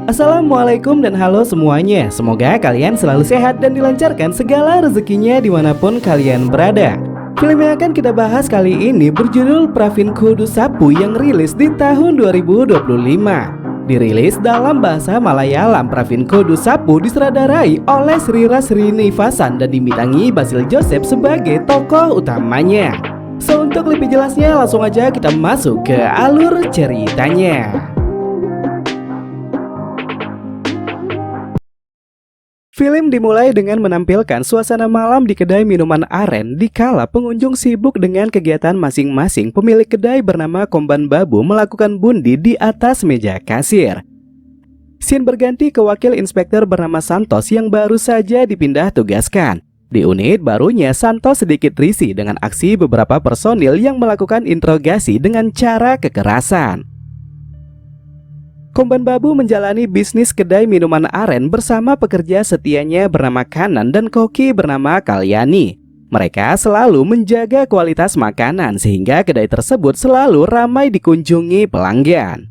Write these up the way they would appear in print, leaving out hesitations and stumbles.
Assalamualaikum dan halo semuanya. Semoga kalian selalu sehat dan dilancarkan segala rezekinya dimanapun kalian berada. Film yang akan kita bahas kali ini berjudul Pravin Kudu Sapu yang rilis di tahun 2025. Dirilis dalam bahasa Malayalam, Pravin Kudu Sapu disutradarai oleh Srira Srinivasan dan dibintangi Basil Joseph sebagai tokoh utamanya. So, untuk lebih jelasnya langsung aja kita masuk ke alur ceritanya. Film dimulai dengan menampilkan suasana malam di kedai minuman aren dikala pengunjung sibuk dengan kegiatan masing-masing. Pemilik kedai bernama Komban Babu melakukan bundi di atas meja kasir. Scene berganti ke wakil inspektur bernama Santos yang baru saja dipindah tugaskan. Di unit barunya, Santos sedikit risih dengan aksi beberapa personil yang melakukan interogasi dengan cara kekerasan. Komban Babu menjalani bisnis kedai minuman aren bersama pekerja setianya bernama Kanan dan koki bernama Kalyani. Mereka selalu menjaga kualitas makanan sehingga kedai tersebut selalu ramai dikunjungi pelanggan.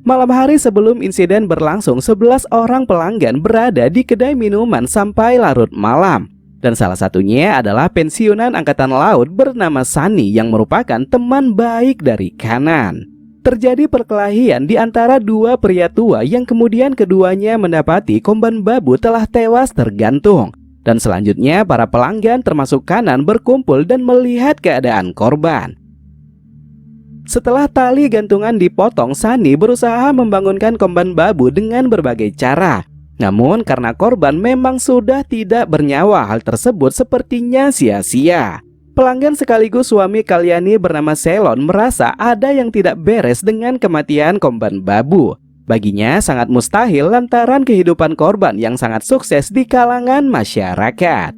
Malam hari sebelum insiden berlangsung, 11 orang pelanggan berada di kedai minuman sampai larut malam. Dan salah satunya adalah pensiunan angkatan laut bernama Sani yang merupakan teman baik dari Kanan. Terjadi perkelahian di antara dua pria tua yang kemudian keduanya mendapati Komban Babu telah tewas tergantung. Dan selanjutnya para pelanggan termasuk Kanan berkumpul dan melihat keadaan korban. Setelah tali gantungan dipotong, Sani berusaha membangunkan Komban Babu dengan berbagai cara. Namun karena korban memang sudah tidak bernyawa, hal tersebut sepertinya sia-sia. Pelanggan sekaligus suami Kalyani bernama Selon merasa ada yang tidak beres dengan kematian Komban Babu. Baginya sangat mustahil lantaran kehidupan korban yang sangat sukses di kalangan masyarakat.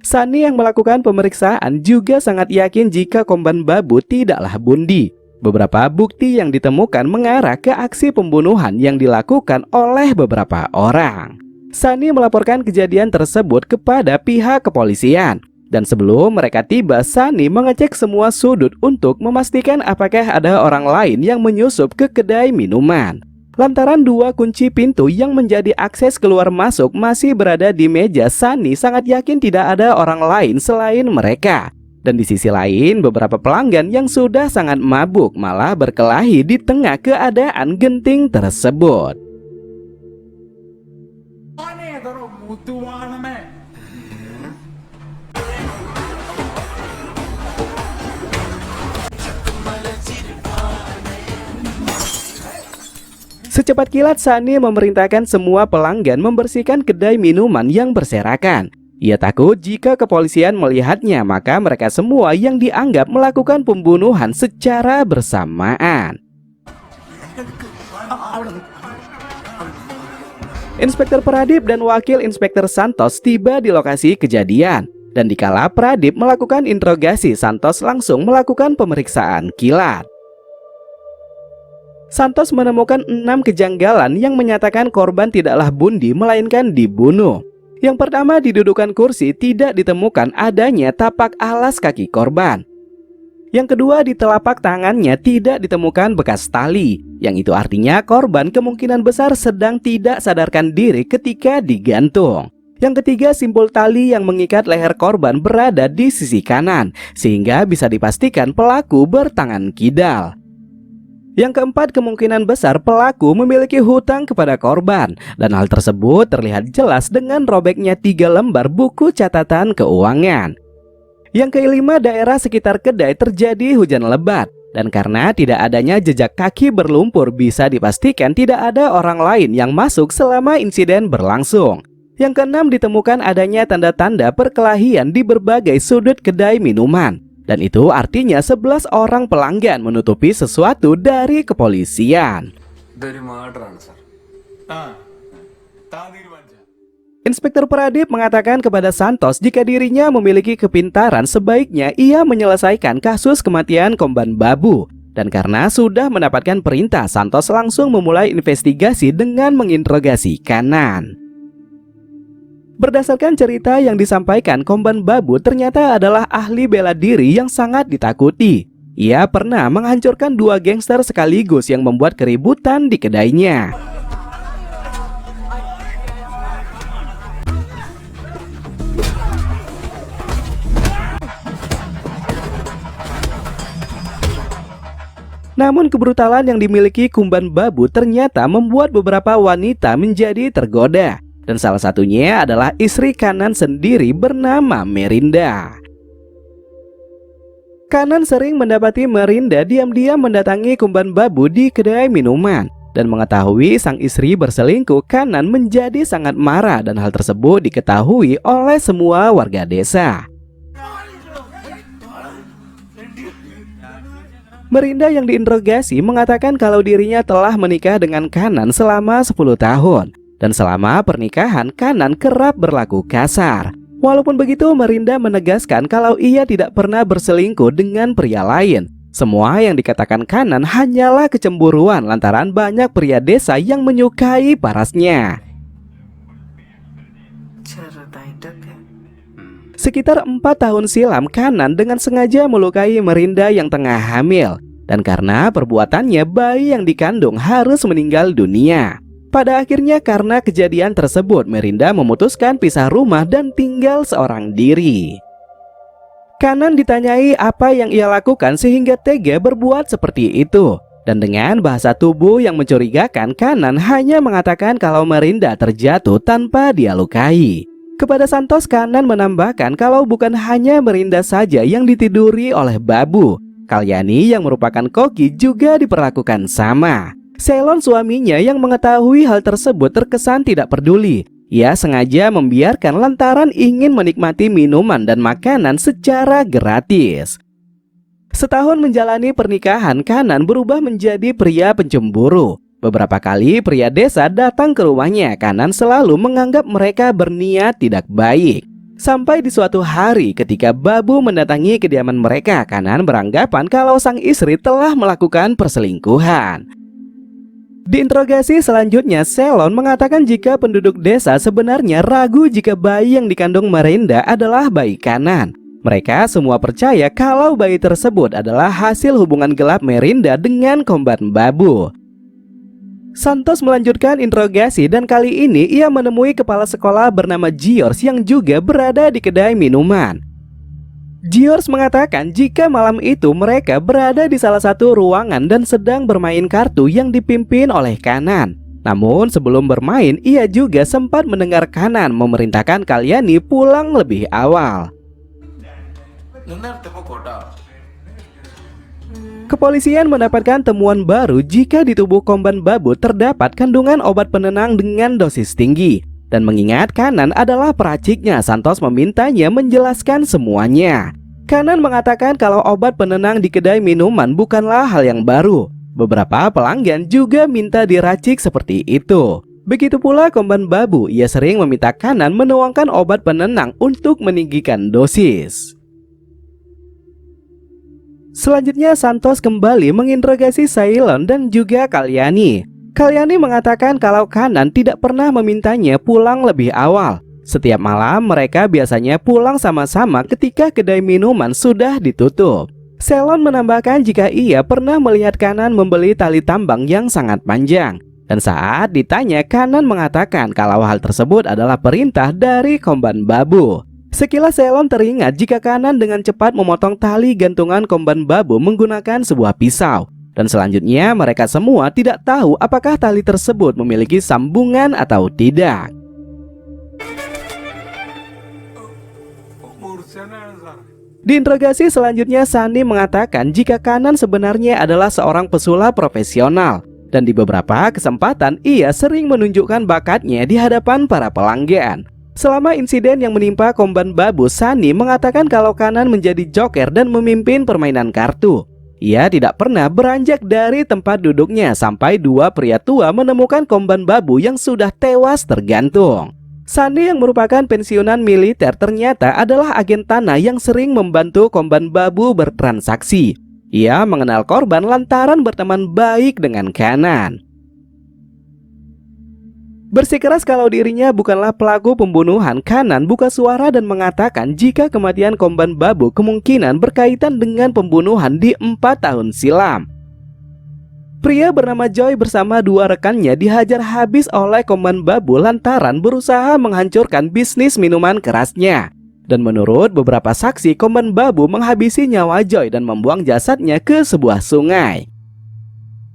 Sani yang melakukan pemeriksaan juga sangat yakin jika Komban Babu tidaklah bundi. Beberapa bukti yang ditemukan mengarah ke aksi pembunuhan yang dilakukan oleh beberapa orang. Sani melaporkan kejadian tersebut kepada pihak kepolisian. Dan sebelum mereka tiba, Sani mengecek semua sudut untuk memastikan apakah ada orang lain yang menyusup ke kedai minuman. Lantaran dua kunci pintu yang menjadi akses keluar masuk masih berada di meja, Sani sangat yakin tidak ada orang lain selain mereka. Dan di sisi lain, beberapa pelanggan yang sudah sangat mabuk malah berkelahi di tengah keadaan genting tersebut. Secepat kilat, Sani memerintahkan semua pelanggan membersihkan kedai minuman yang berserakan. Ia takut jika kepolisian melihatnya, maka mereka semua yang dianggap melakukan pembunuhan secara bersamaan. Inspektur Pradip dan Wakil Inspektur Santos tiba di lokasi kejadian. Dan dikala Pradip melakukan interogasi, Santos langsung melakukan pemeriksaan kilat. Santos menemukan 6 kejanggalan yang menyatakan korban tidaklah bundi melainkan dibunuh. Yang pertama, di dudukan kursi tidak ditemukan adanya tapak alas kaki korban. Yang kedua, di telapak tangannya tidak ditemukan bekas tali, yang itu artinya korban kemungkinan besar sedang tidak sadarkan diri ketika digantung. Yang ketiga, simpul tali yang mengikat leher korban berada di sisi kanan, sehingga bisa dipastikan pelaku bertangan kidal. Yang keempat, kemungkinan besar pelaku memiliki hutang kepada korban. Dan hal tersebut terlihat jelas dengan robeknya 3 lembar buku catatan keuangan. Yang kelima, daerah sekitar kedai terjadi hujan lebat. Dan karena tidak adanya jejak kaki berlumpur, bisa dipastikan tidak ada orang lain yang masuk selama insiden berlangsung. Yang keenam, ditemukan adanya tanda-tanda perkelahian di berbagai sudut kedai minuman. Dan itu artinya 11 orang pelanggan menutupi sesuatu dari kepolisian. Inspektur Pradip mengatakan kepada Santos jika dirinya memiliki kepintaran, sebaiknya ia menyelesaikan kasus kematian Komban Babu. Dan karena sudah mendapatkan perintah, Santos langsung memulai investigasi dengan menginterogasi Kanan. Berdasarkan cerita yang disampaikan, Komban Babu ternyata adalah ahli bela diri yang sangat ditakuti. Ia pernah menghancurkan 2 gangster sekaligus yang membuat keributan di kedainya. Namun kebrutalan yang dimiliki Kumban Babu ternyata membuat beberapa wanita menjadi tergoda. Dan salah satunya adalah istri Kanan sendiri bernama Merinda. Kanan sering mendapati Merinda diam-diam mendatangi Kumban Babu di kedai minuman. Dan mengetahui sang istri berselingkuh, Kanan menjadi sangat marah dan hal tersebut diketahui oleh semua warga desa. Merinda yang diinterogasi mengatakan kalau dirinya telah menikah dengan Kanan selama 10 tahun. Dan selama pernikahan, Kanan kerap berlaku kasar. Walaupun begitu, Merinda menegaskan kalau ia tidak pernah berselingkuh dengan pria lain. Semua yang dikatakan Kanan hanyalah kecemburuan lantaran banyak pria desa yang menyukai parasnya. Sekitar 4 tahun silam, Kanan dengan sengaja melukai Merinda yang tengah hamil. Dan karena perbuatannya, bayi yang dikandung harus meninggal dunia. Pada akhirnya karena kejadian tersebut, Merinda memutuskan pisah rumah dan tinggal seorang diri. Kanan ditanyai apa yang ia lakukan sehingga tega berbuat seperti itu. Dan dengan bahasa tubuh yang mencurigakan, Kanan hanya mengatakan kalau Merinda terjatuh tanpa dia lukai. Kepada Santos, Kanan menambahkan kalau bukan hanya Merinda saja yang ditiduri oleh Babu. Kalyani yang merupakan koki juga diperlakukan sama. Selon suaminya yang mengetahui hal tersebut terkesan tidak peduli. Ia sengaja membiarkan lantaran ingin menikmati minuman dan makanan secara gratis. Setahun menjalani pernikahan, Kanan berubah menjadi pria pencemburu. Beberapa kali pria desa datang ke rumahnya. Kanan selalu menganggap mereka berniat tidak baik. Sampai di suatu hari ketika Babu mendatangi kediaman mereka, Kanan beranggapan kalau sang istri telah melakukan perselingkuhan. Diinterogasi selanjutnya, Selon mengatakan jika penduduk desa sebenarnya ragu jika bayi yang dikandung Merinda adalah bayi Kanan. Mereka semua percaya kalau bayi tersebut adalah hasil hubungan gelap Merinda dengan Kumban Babu. Santos melanjutkan interogasi dan kali ini ia menemui kepala sekolah bernama Giors yang juga berada di kedai minuman. Giors mengatakan jika malam itu mereka berada di salah satu ruangan dan sedang bermain kartu yang dipimpin oleh Kanan. Namun sebelum bermain, ia juga sempat mendengar Kanan memerintahkan Kalyani pulang lebih awal. Kepolisian mendapatkan temuan baru jika di tubuh Kumban Babu terdapat kandungan obat penenang dengan dosis tinggi. Dan mengingat Kanan adalah peraciknya, Santos memintanya menjelaskan semuanya. Kanan mengatakan kalau obat penenang di kedai minuman bukanlah hal yang baru. Beberapa pelanggan juga minta diracik seperti itu. Begitu pula Kumban Babu, ia sering meminta Kanan menuangkan obat penenang untuk meninggikan dosis. Selanjutnya Santos kembali menginterogasi Ceylon dan juga Kalyani. Kalyani mengatakan kalau Kanan tidak pernah memintanya pulang lebih awal. Setiap malam mereka biasanya pulang sama-sama ketika kedai minuman sudah ditutup. Ceylon menambahkan jika ia pernah melihat Kanan membeli tali tambang yang sangat panjang. Dan saat ditanya, Kanan mengatakan kalau hal tersebut adalah perintah dari Kumban Babu. Sekilas Ceylon teringat jika Kanan dengan cepat memotong tali gantungan Kumban Babu menggunakan sebuah pisau. Dan selanjutnya mereka semua tidak tahu apakah tali tersebut memiliki sambungan atau tidak. Diinterogasi selanjutnya, Sani mengatakan jika Kanan sebenarnya adalah seorang pesulap profesional. Dan di beberapa kesempatan ia sering menunjukkan bakatnya di hadapan para pelanggan. Selama insiden yang menimpa Kumban Babu, Sani mengatakan kalau Kanan menjadi joker dan memimpin permainan kartu. Ia tidak pernah beranjak dari tempat duduknya sampai 2 pria tua menemukan Kumban Babu yang sudah tewas tergantung. Sani yang merupakan pensiunan militer ternyata adalah agen tanah yang sering membantu Kumban Babu bertransaksi. Ia mengenal korban lantaran berteman baik dengan Kanan. Bersikeras kalau dirinya bukanlah pelaku pembunuhan, Kanan buka suara dan mengatakan jika kematian korban Babu kemungkinan berkaitan dengan pembunuhan di 4 tahun silam. Pria bernama Joy bersama 2 rekannya dihajar habis oleh korban Babu lantaran berusaha menghancurkan bisnis minuman kerasnya. Dan menurut beberapa saksi, korban Babu menghabisi nyawa Joy dan membuang jasadnya ke sebuah sungai.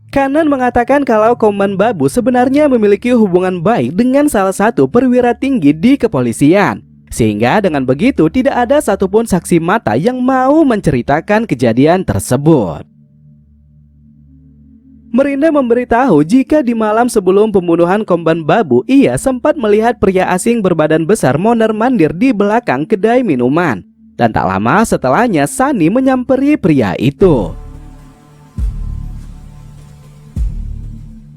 Kanan mengatakan kalau korban Babu sebenarnya memiliki hubungan baik dengan salah satu perwira tinggi di kepolisian. Sehingga dengan begitu tidak ada satupun saksi mata yang mau menceritakan kejadian tersebut. Merinda memberitahu jika di malam sebelum pembunuhan korban Babu, ia sempat melihat pria asing berbadan besar mondar-mandir di belakang kedai minuman. Dan tak lama setelahnya Sunny menyamperi pria itu.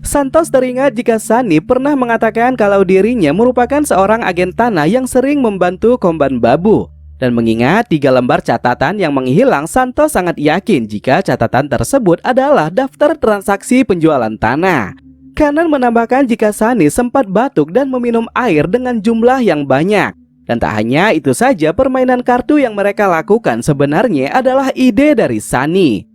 Santos teringat jika Sunny pernah mengatakan kalau dirinya merupakan seorang agen tanah yang sering membantu korban Babu. Dan mengingat 3 lembar catatan yang menghilang, Santos sangat yakin jika catatan tersebut adalah daftar transaksi penjualan tanah. Kanan menambahkan jika Sunny sempat batuk dan meminum air dengan jumlah yang banyak. Dan tak hanya itu saja, permainan kartu yang mereka lakukan sebenarnya adalah ide dari Sunny.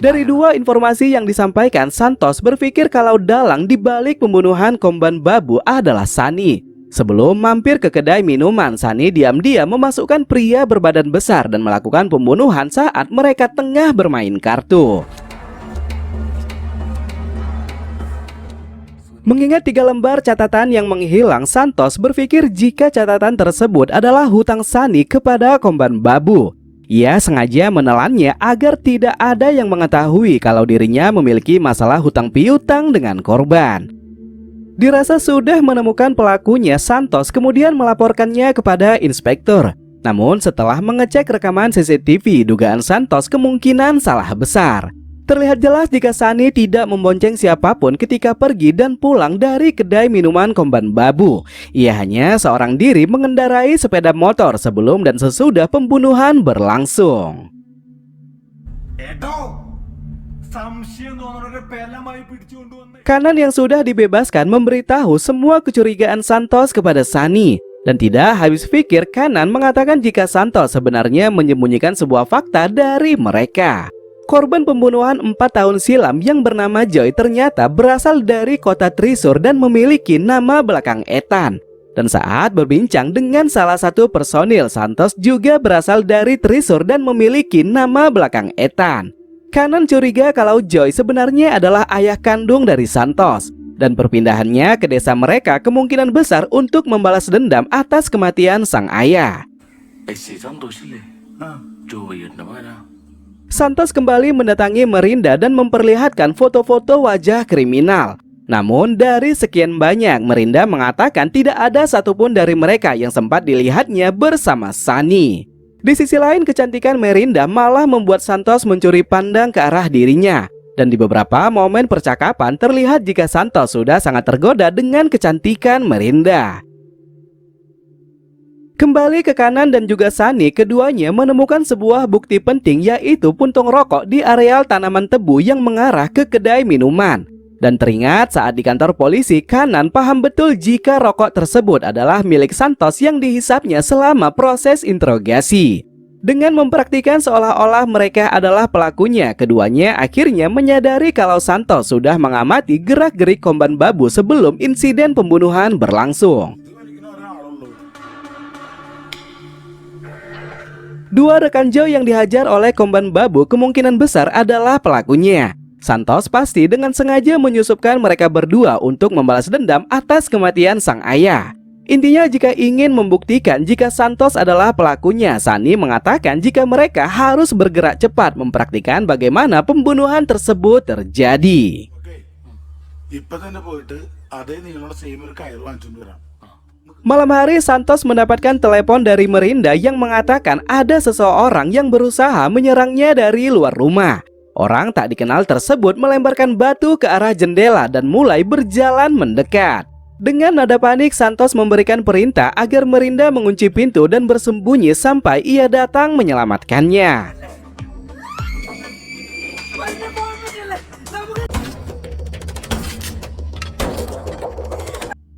Dari 2 informasi yang disampaikan, Santos berpikir kalau dalang di balik pembunuhan korban Babu adalah Sunny. Sebelum mampir ke kedai minuman, Sunny diam-diam memasukkan pria berbadan besar dan melakukan pembunuhan saat mereka tengah bermain kartu. Mengingat 3 lembar catatan yang menghilang, Santos berpikir jika catatan tersebut adalah hutang Sunny kepada korban Babu. Ia sengaja menelannya agar tidak ada yang mengetahui kalau dirinya memiliki masalah hutang piutang dengan korban. Dirasa sudah menemukan pelakunya, Santos kemudian melaporkannya kepada inspektur. Namun setelah mengecek rekaman CCTV, dugaan Santos kemungkinan salah besar. Terlihat jelas jika Sunny tidak membonceng siapapun ketika pergi dan pulang dari kedai minuman korban Babu. Ia hanya seorang diri mengendarai sepeda motor sebelum dan sesudah pembunuhan berlangsung. Kanan yang sudah dibebaskan memberitahu semua kecurigaan Santos kepada Sunny. Dan tidak habis pikir, Kanan mengatakan jika Santos sebenarnya menyembunyikan sebuah fakta dari mereka. Korban pembunuhan 4 tahun silam yang bernama Joy ternyata berasal dari kota Trisur dan memiliki nama belakang Ethan. Dan saat berbincang dengan salah satu personil, Santos juga berasal dari Trisur dan memiliki nama belakang Ethan. Kanan curiga kalau Joy sebenarnya adalah ayah kandung dari Santos. Dan perpindahannya ke desa mereka kemungkinan besar untuk membalas dendam atas kematian sang ayah. Santos kembali mendatangi Merinda dan memperlihatkan foto-foto wajah kriminal. Namun dari sekian banyak, Merinda mengatakan tidak ada satupun dari mereka yang sempat dilihatnya bersama Sunny. Di sisi lain, kecantikan Merinda malah membuat Santos mencuri pandang ke arah dirinya. Dan di beberapa momen percakapan terlihat jika Santos sudah sangat tergoda dengan kecantikan Merinda. Kembali ke Kanan dan juga Sunny, keduanya menemukan sebuah bukti penting, yaitu puntung rokok di areal tanaman tebu yang mengarah ke kedai minuman. Dan teringat saat di kantor polisi, Kanan paham betul jika rokok tersebut adalah milik Santos yang dihisapnya selama proses interogasi. Dengan mempraktikkan seolah-olah mereka adalah pelakunya, keduanya akhirnya menyadari kalau Santos sudah mengamati gerak-gerik korban Babu sebelum insiden pembunuhan berlangsung. 2 rekan Joy yang dihajar oleh korban Babu kemungkinan besar adalah pelakunya. Santos pasti dengan sengaja menyusupkan mereka berdua untuk membalas dendam atas kematian sang ayah. Intinya jika ingin membuktikan jika Santos adalah pelakunya, Sunny mengatakan jika mereka harus bergerak cepat mempraktikkan bagaimana pembunuhan tersebut terjadi. Malam hari, Santos mendapatkan telepon dari Merinda yang mengatakan ada seseorang yang berusaha menyerangnya dari luar rumah. Orang tak dikenal tersebut melemparkan batu ke arah jendela dan mulai berjalan mendekat. Dengan nada panik, Santos memberikan perintah agar Merinda mengunci pintu dan bersembunyi sampai ia datang menyelamatkannya.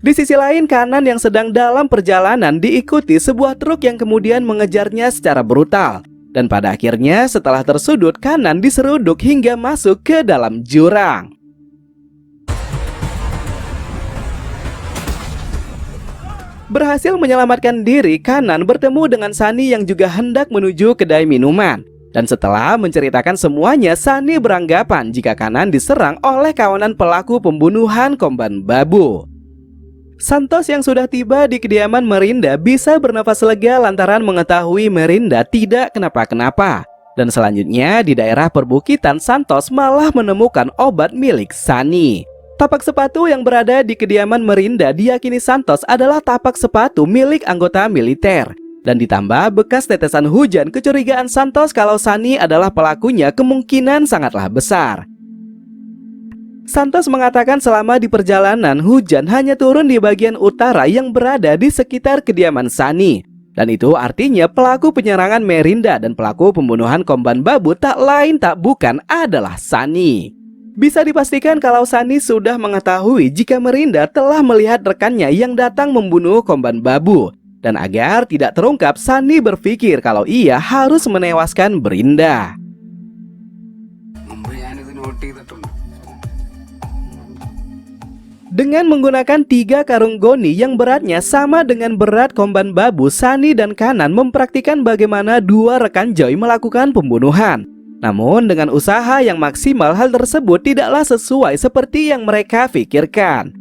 Di sisi lain, Kanan yang sedang dalam perjalanan diikuti sebuah truk yang kemudian mengejarnya secara brutal. Dan pada akhirnya setelah tersudut, Kanan diseruduk hingga masuk ke dalam jurang. Berhasil menyelamatkan diri, Kanan bertemu dengan Sunny yang juga hendak menuju kedai minuman. Dan setelah menceritakan semuanya, Sunny beranggapan jika Kanan diserang oleh kawanan pelaku pembunuhan korban babu. Santos yang sudah tiba di kediaman Merinda bisa bernafas lega lantaran mengetahui Merinda tidak kenapa-kenapa. Dan selanjutnya di daerah perbukitan, Santos malah menemukan obat milik Sunny. Tapak sepatu yang berada di kediaman Merinda diyakini Santos adalah tapak sepatu milik anggota militer. Dan ditambah bekas tetesan hujan, kecurigaan Santos kalau Sunny adalah pelakunya kemungkinan sangatlah besar. Santos mengatakan selama di perjalanan hujan hanya turun di bagian utara yang berada di sekitar kediaman Sunny. Dan itu artinya pelaku penyerangan Merinda dan pelaku pembunuhan korban babu tak lain tak bukan adalah Sunny. Bisa dipastikan kalau Sunny sudah mengetahui jika Merinda telah melihat rekannya yang datang membunuh korban babu. Dan agar tidak terungkap, Sunny berpikir kalau ia harus menewaskan Merinda. Dengan menggunakan 3 karung goni yang beratnya sama dengan berat korban babu, Sunny dan Kanan mempraktikkan bagaimana 2 rekan Joy melakukan pembunuhan. Namun dengan usaha yang maksimal, hal tersebut tidaklah sesuai seperti yang mereka pikirkan.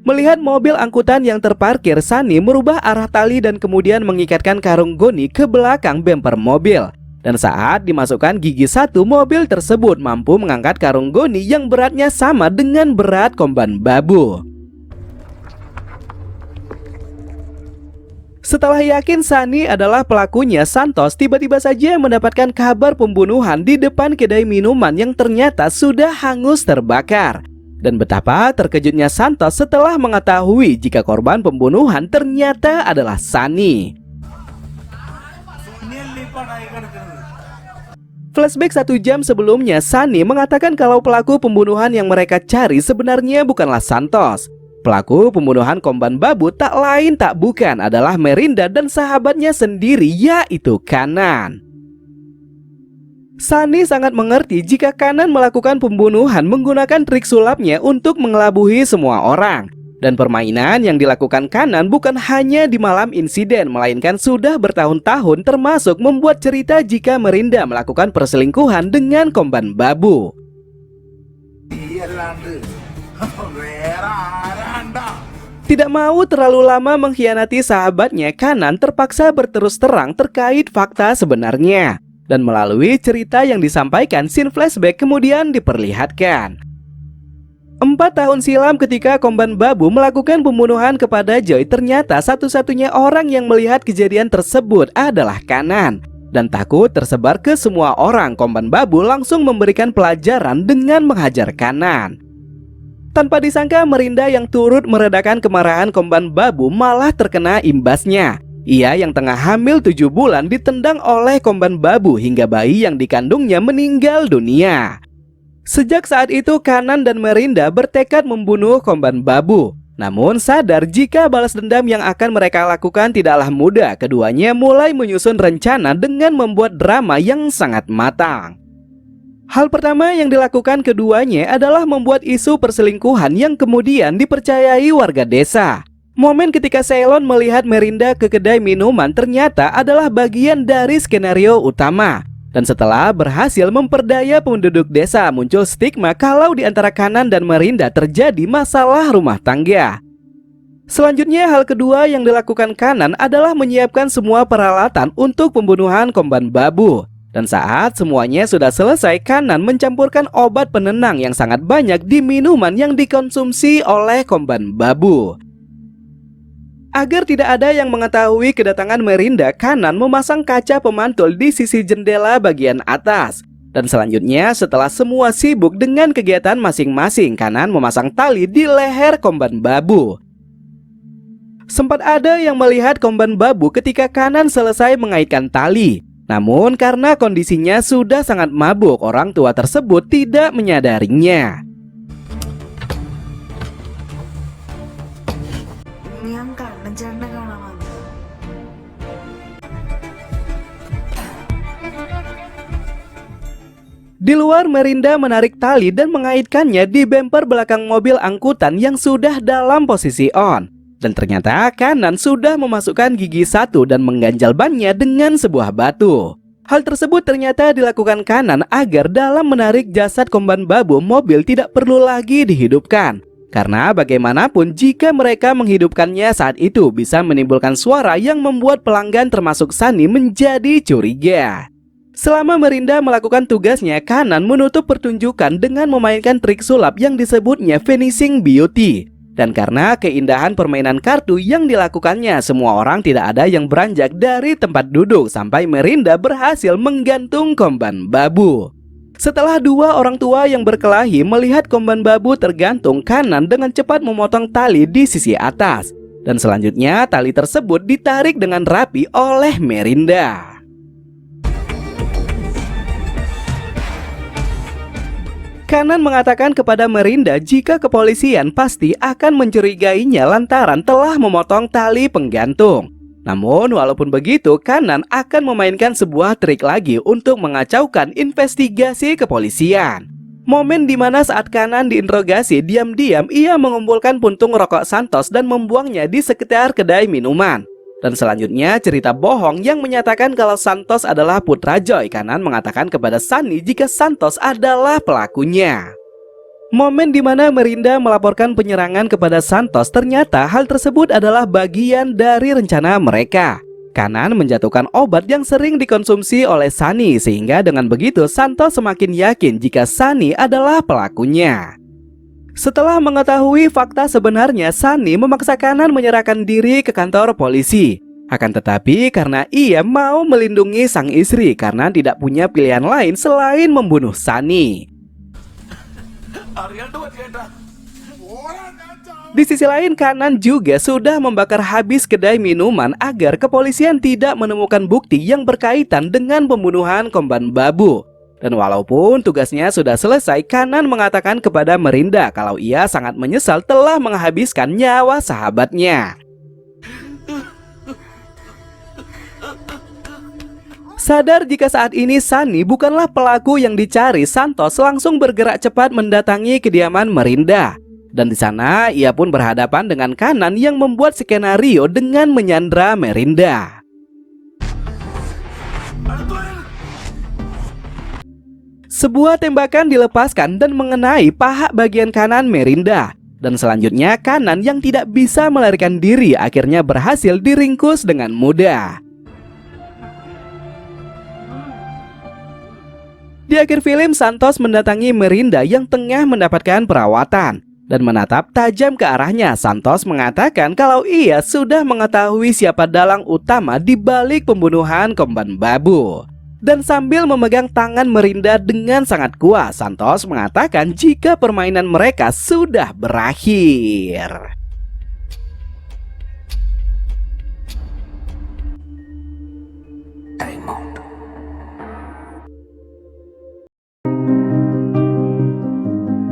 Melihat mobil angkutan yang terparkir, Sunny merubah arah tali dan kemudian mengikatkan karung goni ke belakang bemper mobil. Dan saat dimasukkan gigi 1, mobil tersebut mampu mengangkat karung goni yang beratnya sama dengan berat korban babu. Setelah yakin Sunny adalah pelakunya, Santos tiba-tiba saja mendapatkan kabar pembunuhan di depan kedai minuman yang ternyata sudah hangus terbakar. Dan betapa terkejutnya Santos setelah mengetahui jika korban pembunuhan ternyata adalah Sunny. Flashback 1 jam sebelumnya, Sunny mengatakan kalau pelaku pembunuhan yang mereka cari sebenarnya bukanlah Santos. Pelaku pembunuhan korban babu tak lain tak bukan adalah Merinda dan sahabatnya sendiri, yaitu Kanan. Sunny sangat mengerti jika Kanan melakukan pembunuhan menggunakan trik sulapnya untuk mengelabui semua orang. Dan permainan yang dilakukan Kanan bukan hanya di malam insiden, melainkan sudah bertahun-tahun, termasuk membuat cerita jika Merinda melakukan perselingkuhan dengan korban babu. Tidak mau terlalu lama mengkhianati sahabatnya, Kanan terpaksa berterus terang terkait fakta sebenarnya. Dan melalui cerita yang disampaikan, scene flashback kemudian diperlihatkan. 4 tahun silam ketika korban babu melakukan pembunuhan kepada Joy, ternyata satu-satunya orang yang melihat kejadian tersebut adalah Kanan. Dan takut tersebar ke semua orang, korban babu langsung memberikan pelajaran dengan menghajar Kanan. Tanpa disangka, Merinda yang turut meredakan kemarahan korban babu malah terkena imbasnya. Ia yang tengah hamil 7 bulan ditendang oleh korban babu hingga bayi yang dikandungnya meninggal dunia. Sejak saat itu, Kanan dan Merinda bertekad membunuh korban babu. Namun sadar jika balas dendam yang akan mereka lakukan tidaklah mudah, keduanya mulai menyusun rencana dengan membuat drama yang sangat matang. Hal pertama yang dilakukan keduanya adalah membuat isu perselingkuhan yang kemudian dipercayai warga desa. Momen ketika Ceylon melihat Merinda ke kedai minuman ternyata adalah bagian dari skenario utama. Dan setelah berhasil memperdaya penduduk desa, muncul stigma kalau di antara Kanan dan Merinda terjadi masalah rumah tangga. Selanjutnya, hal kedua yang dilakukan Kanan adalah menyiapkan semua peralatan untuk pembunuhan korban babu. Dan saat semuanya sudah selesai, Kanan mencampurkan obat penenang yang sangat banyak di minuman yang dikonsumsi oleh korban babu. Agar tidak ada yang mengetahui kedatangan Merinda, Kanan memasang kaca pemantul di sisi jendela bagian atas. Dan selanjutnya, setelah semua sibuk dengan kegiatan masing-masing, Kanan memasang tali di leher korban babu. Sempat ada yang melihat korban babu ketika Kanan selesai mengaitkan tali. Namun karena kondisinya sudah sangat mabuk, orang tua tersebut tidak menyadarinya. Di luar, Merinda menarik tali dan mengaitkannya di bemper belakang mobil angkutan yang sudah dalam posisi on. Dan ternyata Kanan sudah memasukkan gigi satu dan mengganjal bannya dengan sebuah batu. Hal tersebut ternyata dilakukan Kanan agar dalam menarik jasad korban babu, mobil tidak perlu lagi dihidupkan. Karena bagaimanapun jika mereka menghidupkannya saat itu bisa menimbulkan suara yang membuat pelanggan termasuk Sunny menjadi curiga. Selama Merinda melakukan tugasnya, Kanan menutup pertunjukan dengan memainkan trik sulap yang disebutnya finishing beauty. Dan karena keindahan permainan kartu yang dilakukannya, semua orang tidak ada yang beranjak dari tempat duduk sampai Merinda berhasil menggantung korban babu. Setelah dua orang tua yang berkelahi melihat korban babu tergantung, Kanan dengan cepat memotong tali di sisi atas. Dan selanjutnya tali tersebut ditarik dengan rapi oleh Merinda. Kanan mengatakan kepada Merinda jika kepolisian pasti akan mencurigainya lantaran telah memotong tali penggantung. Namun walaupun begitu, Kanan akan memainkan sebuah trik lagi untuk mengacaukan investigasi kepolisian. Momen dimana saat Kanan diinterogasi, diam-diam ia mengumpulkan puntung rokok Santos dan membuangnya di sekitar kedai minuman. Dan selanjutnya cerita bohong yang menyatakan kalau Santos adalah putra Joy. Kanan mengatakan kepada Sunny jika Santos adalah pelakunya. Momen dimana Merinda melaporkan penyerangan kepada Santos, ternyata hal tersebut adalah bagian dari rencana mereka. Kanan menjatuhkan obat yang sering dikonsumsi oleh Sunny, sehingga dengan begitu Santos semakin yakin jika Sunny adalah pelakunya. Setelah mengetahui fakta sebenarnya, Sunny memaksa Kanan menyerahkan diri ke kantor polisi. Akan tetapi karena ia mau melindungi sang istri karena tidak punya pilihan lain selain membunuh Sunny. Di sisi lain, Kanan juga sudah membakar habis kedai minuman agar kepolisian tidak menemukan bukti yang berkaitan dengan pembunuhan korban babu. Dan walaupun tugasnya sudah selesai, Kanan mengatakan kepada Merinda kalau ia sangat menyesal telah menghabiskan nyawa sahabatnya. Sadar jika saat ini Sunny bukanlah pelaku yang dicari, Santos langsung bergerak cepat mendatangi kediaman Merinda. Dan di sana ia pun berhadapan dengan Kanan yang membuat skenario dengan menyandra Merinda. Sebuah tembakan dilepaskan dan mengenai paha bagian kanan Merinda. Dan selanjutnya Kanan yang tidak bisa melarikan diri akhirnya berhasil diringkus dengan mudah. Di akhir film, Santos mendatangi Merinda yang tengah mendapatkan perawatan. Dan menatap tajam ke arahnya, Santos mengatakan kalau ia sudah mengetahui siapa dalang utama di balik pembunuhan korban babu. Dan sambil memegang tangan Merinda dengan sangat kuat, Santos mengatakan jika permainan mereka sudah berakhir.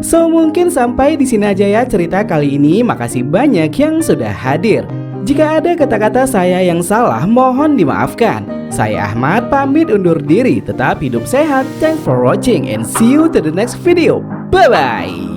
So mungkin sampai di sini aja ya cerita kali ini. Makasih banyak yang sudah hadir. Jika ada kata-kata saya yang salah, mohon dimaafkan. Saya Ahmad pamit undur diri. Tetap hidup sehat. Thanks for watching and see you to the next video. Bye bye.